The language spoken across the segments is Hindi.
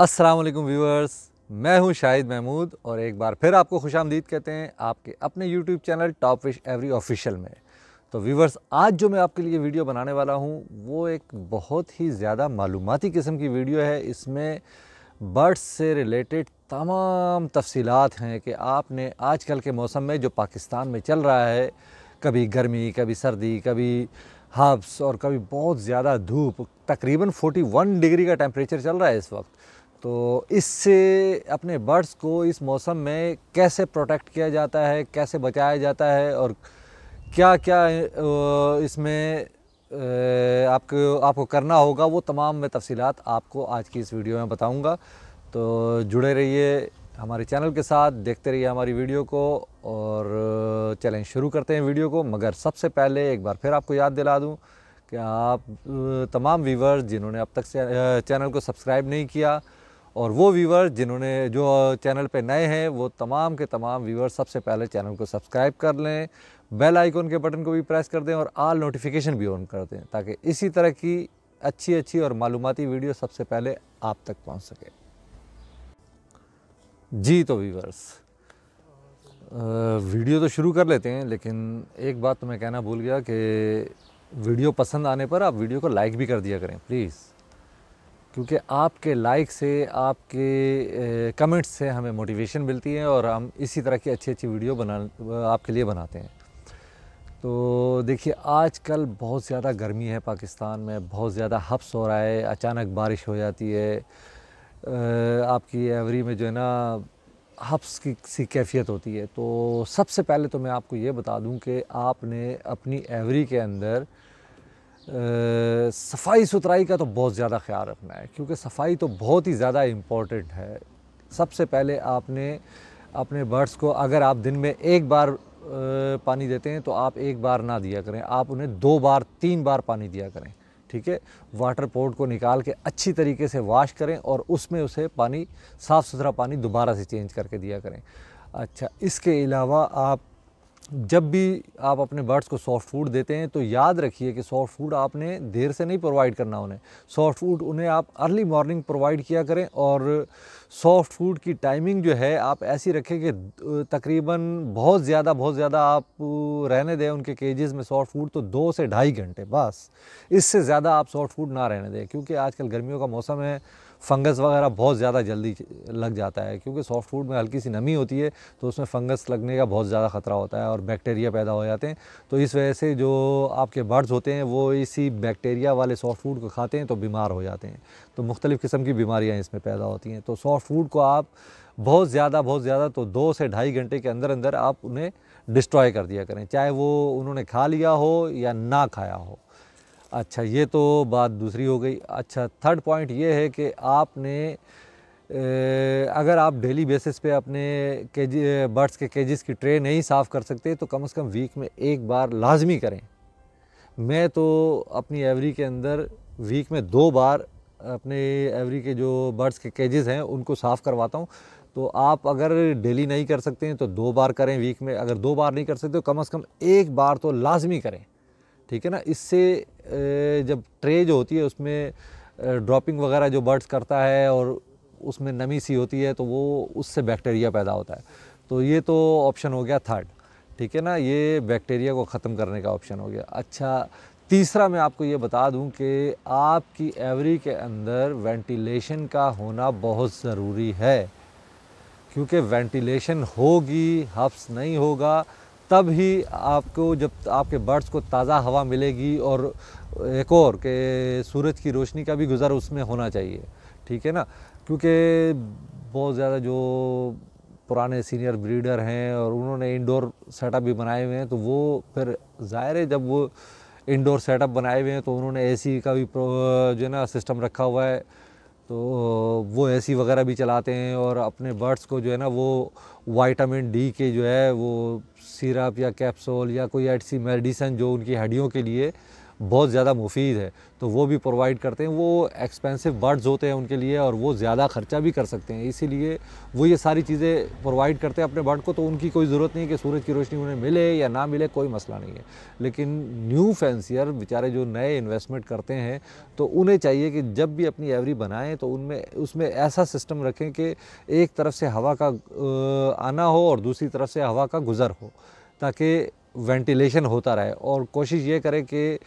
अस्सलाम वालेकुम व्यूअर्स, मैं हूं शाहिद महमूद और एक बार फिर आपको खुशामदीद कहते हैं आपके अपने YouTube channel top fish every official में। तो व्यूअर्स, आज जो मैं आपके लिए वीडियो बनाने वाला हूं वो एक बहुत ही ज़्यादा मालूमाती किस्म की वीडियो है। इसमें बर्ड्स से रिलेटेड तमाम तफसीलात हैं कि आपने आजकल के मौसम में जो पाकिस्तान में चल रहा है, कभी गर्मी, कभी सर्दी, कभी हब्स और कभी बहुत ज़्यादा धूप, तकरीबन 41 डिग्री का टेम्परेचर चल रहा है इस वक्त। तो इससे अपने बर्ड्स को इस मौसम में कैसे प्रोटेक्ट किया जाता है, कैसे बचाया जाता है और क्या क्या इसमें आपको करना होगा, वो तमाम मैं तफसीलात आपको आज की इस वीडियो में बताऊंगा। तो जुड़े रहिए हमारे चैनल के साथ, देखते रहिए हमारी वीडियो को और चलें शुरू करते हैं वीडियो को। मगर सबसे पहले एक बार फिर आपको याद दिला दूं कि आप तमाम व्यूवर्स जिन्होंने अब तक चैनल को सब्सक्राइब नहीं किया और वो व्यूवर्स जिन्होंने जो चैनल पे नए हैं, वो तमाम के तमाम व्यूवर्स सबसे पहले चैनल को सब्सक्राइब कर लें, बेल आइकन के बटन को भी प्रेस कर दें और ऑल नोटिफिकेशन भी ऑन कर दें, ताकि इसी तरह की अच्छी और मालूमाती वीडियो सबसे पहले आप तक पहुंच सके। जी तो व्यूवर्स, वीडियो तो शुरू कर लेते हैं, लेकिन एक बात तो मैं कहना भूल गया कि वीडियो पसंद आने पर आप वीडियो को लाइक भी कर दिया करें प्लीज़, क्योंकि आपके लाइक से, आपके कमेंट्स से हमें मोटिवेशन मिलती है और हम इसी तरह की अच्छी वीडियो आपके लिए बनाते हैं। तो देखिए, आजकल बहुत ज़्यादा गर्मी है पाकिस्तान में, बहुत ज़्यादा हब्स हो रहा है, अचानक बारिश हो जाती है, आपकी एवरी में जो है ना हब्स की सी कैफियत होती है। तो सबसे पहले तो मैं आपको ये बता दूं कि आपने अपनी एवरी के अंदर सफाई सुथराई का तो बहुत ज़्यादा ख्याल रखना है, क्योंकि सफाई तो बहुत ही ज़्यादा इम्पॉर्टेंट है। सबसे पहले आपने अपने बर्ड्स को, अगर आप दिन में एक बार पानी देते हैं तो आप एक बार ना दिया करें, आप उन्हें 2 बार 3 बार पानी दिया करें, ठीक है। वाटर पोर्ट को निकाल के अच्छी तरीके से वॉश करें और उसमें उसे पानी, साफ़ सुथरा पानी दोबारा से चेंज करके दिया करें। अच्छा, इसके अलावा आप जब भी आप अपने बर्ड्स को सॉफ्ट फूड देते हैं तो याद रखिए कि सॉफ्ट फूड आपने देर से नहीं प्रोवाइड करना उन्हें। सॉफ्ट फूड उन्हें आप अर्ली मॉर्निंग प्रोवाइड किया करें और सॉफ्ट फूड की टाइमिंग जो है आप ऐसी रखें कि तकरीबन बहुत ज़्यादा आप रहने दें उनके केजेस में सॉफ्ट फूड तो 2 से ढाई घंटे, बस इससे ज़्यादा आप सॉफ्ट फूड ना रहने दें, क्योंकि आजकल गर्मियों का मौसम है, फंगस वगैरह बहुत ज़्यादा जल्दी लग जाता है, क्योंकि सॉफ्ट फूड में हल्की सी नमी होती है तो उसमें फंगस लगने का बहुत ज़्यादा ख़तरा होता है और बैक्टीरिया पैदा हो जाते हैं। तो इस वजह से जो आपके बर्ड्स होते हैं वो इसी बैक्टीरिया वाले सॉफ्ट फूड को खाते हैं तो बीमार हो जाते हैं, तो मुख्तलिफ़ किस्म की बीमारियाँ इसमें पैदा होती हैं। तो सॉफ्ट फूड को आप बहुत ज़्यादा तो 2 से ढाई घंटे के अंदर आप उन्हें डिस्ट्रॉय कर दिया करें, चाहे वो उन्होंने खा लिया हो या ना खाया हो। अच्छा, ये तो बात दूसरी हो गई। अच्छा, थर्ड पॉइंट ये है कि आपने अगर आप डेली बेसिस पे अपने बर्ड्स के केजेस की ट्रे नहीं साफ़ कर सकते तो कम से कम वीक में एक बार लाजमी करें। मैं तो अपनी एवरी के अंदर वीक में 2 बार अपने एवरी के जो बर्ड्स के केजेस हैं उनको साफ़ करवाता हूँ। तो आप अगर डेली नहीं कर सकते हैं तो 2 बार करें वीक में, अगर 2 बार नहीं कर सकते तो कम से कम एक बार तो लाजमी करें, ठीक है ना। इससे जब ट्रे जो होती है उसमें ड्रॉपिंग वगैरह जो बर्ड्स करता है और उसमें नमी सी होती है तो वो उससे बैक्टीरिया पैदा होता है। तो ये तो ऑप्शन हो गया थर्ड, ठीक है ना, ये बैक्टीरिया को ख़त्म करने का ऑप्शन हो गया। अच्छा, तीसरा मैं आपको ये बता दूं कि आपकी एवरी के अंदर वेंटिलेशन का होना बहुत ज़रूरी है, क्योंकि वेंटिलेशन होगी, हब्स नहीं होगा, तब ही आपको, जब आपके बर्ड्स को ताज़ा हवा मिलेगी और एक और कि सूरज की रोशनी का भी गुज़र उसमें होना चाहिए, ठीक है ना। क्योंकि बहुत ज़्यादा जो पुराने सीनियर ब्रीडर हैं और उन्होंने इंडोर सेटअप भी बनाए हुए हैं, तो वो फिर ज़ाहिर है जब वो इंडोर सेटअप बनाए हुए हैं तो उन्होंने एसी का भी जो है ना सिस्टम रखा हुआ है, तो वो एसी वगैरह भी चलाते हैं और अपने बर्ड्स को जो है ना वो विटामिन डी के जो है वो सिरप या कैप्सूल या कोई ऐसी मेडिसिन जो उनकी हड्डियों के लिए बहुत ज़्यादा मुफीद है, तो वो भी प्रोवाइड करते हैं। वो एक्सपेंसिव बर्ड्स होते हैं उनके लिए और वो ज़्यादा ख़र्चा भी कर सकते हैं, इसीलिए वो ये सारी चीज़ें प्रोवाइड करते हैं अपने बर्ड को। तो उनकी कोई ज़रूरत नहीं है कि सूरज की रोशनी उन्हें मिले या ना मिले, कोई मसला नहीं है। लेकिन न्यू फैंसियर बेचारे जो नए इन्वेस्टमेंट करते हैं, तो उन्हें चाहिए कि जब भी अपनी एवरी बनाएं तो उनमें उसमें ऐसा सिस्टम रखें कि एक तरफ से हवा का आना हो और दूसरी तरफ से हवा का गुज़र हो, ताकि वेंटिलेशन होता रहे। और कोशिश ये करें कि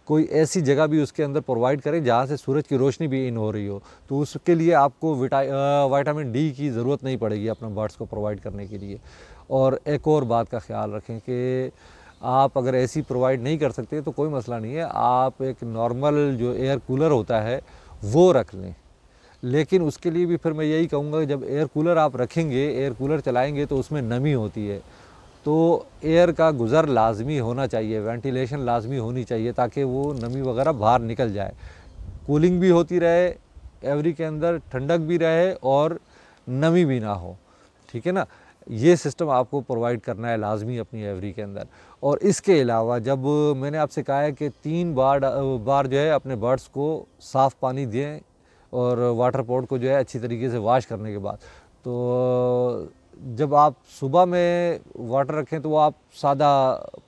कोई ऐसी जगह भी उसके अंदर प्रोवाइड करें जहाँ से सूरज की रोशनी भी इन हो रही हो, तो उसके लिए आपको विटामिन डी की ज़रूरत नहीं पड़ेगी अपने बर्ड्स को प्रोवाइड करने के लिए। और एक और बात का ख्याल रखें कि आप अगर ऐसी प्रोवाइड नहीं कर सकते तो कोई मसला नहीं है, आप एक नॉर्मल जो एयर कूलर होता है वो रख लें। लेकिन उसके लिए भी फिर मैं यही कहूँगा कि जब एयर कूलर आप रखेंगे, एयर कूलर चलाएंगे तो उसमें नमी होती है, तो एयर का गुज़र लाजमी होना चाहिए, वेंटिलेशन लाजमी होनी चाहिए, ताकि वो नमी वगैरह बाहर निकल जाए, कूलिंग भी होती रहे एवरी के अंदर, ठंडक भी रहे और नमी भी ना हो। ठीक है ना, ये सिस्टम आपको प्रोवाइड करना है लाजमी अपनी एवरी के अंदर। और इसके अलावा जब मैंने आपसे कहा है कि 3 बार जो है अपने बर्ड्स को साफ़ पानी दें और वाटर पॉट को जो है अच्छी तरीके से वॉश करने के बाद, तो जब आप सुबह में वाटर रखें तो वो आप सादा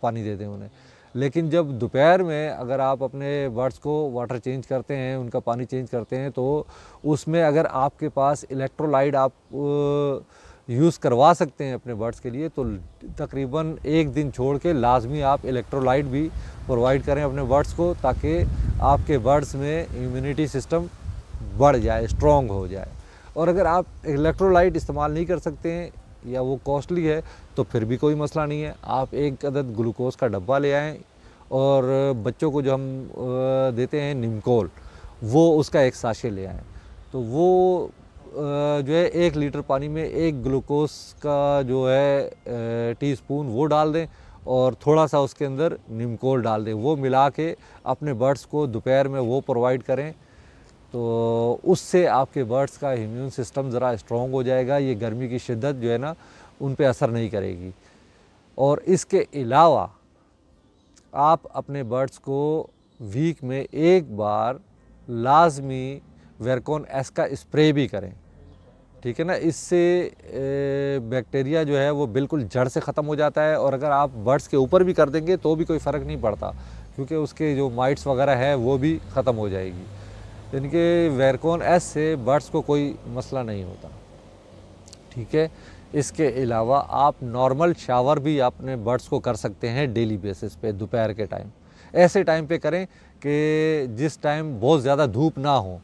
पानी दे दें उन्हें। लेकिन जब दोपहर में अगर आप अपने बर्ड्स को वाटर चेंज करते हैं, उनका पानी चेंज करते हैं, तो उसमें अगर आपके पास इलेक्ट्रोलाइट आप यूज़ करवा सकते हैं अपने बर्ड्स के लिए, तो तकरीबन एक दिन छोड़ के लाजमी आप इलेक्ट्रोलाइट भी प्रोवाइड करें अपने बर्ड्स को, ताकि आपके बर्ड्स में इम्यूनिटी सिस्टम बढ़ जाए, स्ट्रॉन्ग हो जाए। और अगर आप इलेक्ट्रोलाइट इस्तेमाल नहीं कर सकते हैं या वो कॉस्टली है, तो फिर भी कोई मसला नहीं है, आप एक अदद ग्लूकोज का डब्बा ले आएँ और बच्चों को जो हम देते हैं निमकोल, वो उसका एक साशे ले आएँ। तो वो जो है 1 लीटर पानी में 1 ग्लूकोज का जो है टीस्पून वो डाल दें और थोड़ा सा उसके अंदर निमकोल डाल दें, वो मिला के अपने बर्ड्स को दोपहर में वो प्रोवाइड करें, तो उससे आपके बर्ड्स का इम्यून सिस्टम ज़रा स्ट्रॉन्ग हो जाएगा। ये गर्मी की शिद्दत जो है ना उन पे असर नहीं करेगी। और इसके अलावा आप अपने बर्ड्स को वीक में 1 बार लाजमी वेरकॉन एस का स्प्रे भी करें। ठीक है ना, इससे बैक्टीरिया जो है वो बिल्कुल जड़ से ख़त्म हो जाता है। और अगर आप बर्ड्स के ऊपर भी कर देंगे तो भी कोई फ़र्क नहीं पड़ता, क्योंकि उसके जो माइट्स वगैरह है वो भी ख़त्म हो जाएगी। यानी कि वेरकॉन एस से बर्ड्स को कोई मसला नहीं होता। ठीक है, इसके अलावा आप नॉर्मल शावर भी अपने बर्ड्स को कर सकते हैं डेली बेसिस पे, दोपहर के टाइम। ऐसे टाइम पे करें कि जिस टाइम बहुत ज़्यादा धूप ना हो,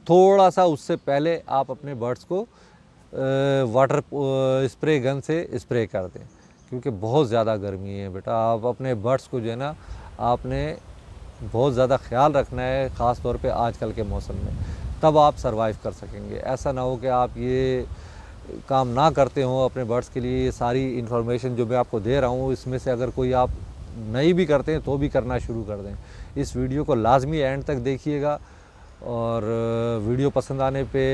थोड़ा सा उससे पहले आप अपने बर्ड्स को वाटर स्प्रे गन से स्प्रे कर दें, क्योंकि बहुत ज़्यादा गर्मी है बेटा। आप अपने बर्ड्स को जो है ना आपने बहुत ज़्यादा ख्याल रखना है, ख़ास तौर पे आजकल के मौसम में, तब आप सरवाइव कर सकेंगे। ऐसा ना हो कि आप ये काम ना करते हो अपने बर्ड्स के लिए। ये सारी इन्फॉर्मेशन जो मैं आपको दे रहा हूँ, इसमें से अगर कोई आप नहीं भी करते हैं तो भी करना शुरू कर दें। इस वीडियो को लाजमी एंड तक देखिएगा और वीडियो पसंद आने पे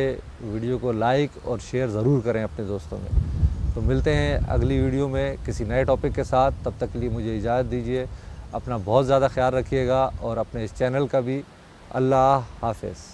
वीडियो को लाइक और शेयर ज़रूर करें अपने दोस्तों में। तो मिलते हैं अगली वीडियो में किसी नए टॉपिक के साथ। तब तक के लिए मुझे इजाज़त दीजिए। अपना बहुत ज़्यादा ख्याल रखिएगा और अपने इस चैनल का भी। अल्लाह हाफ़िज़।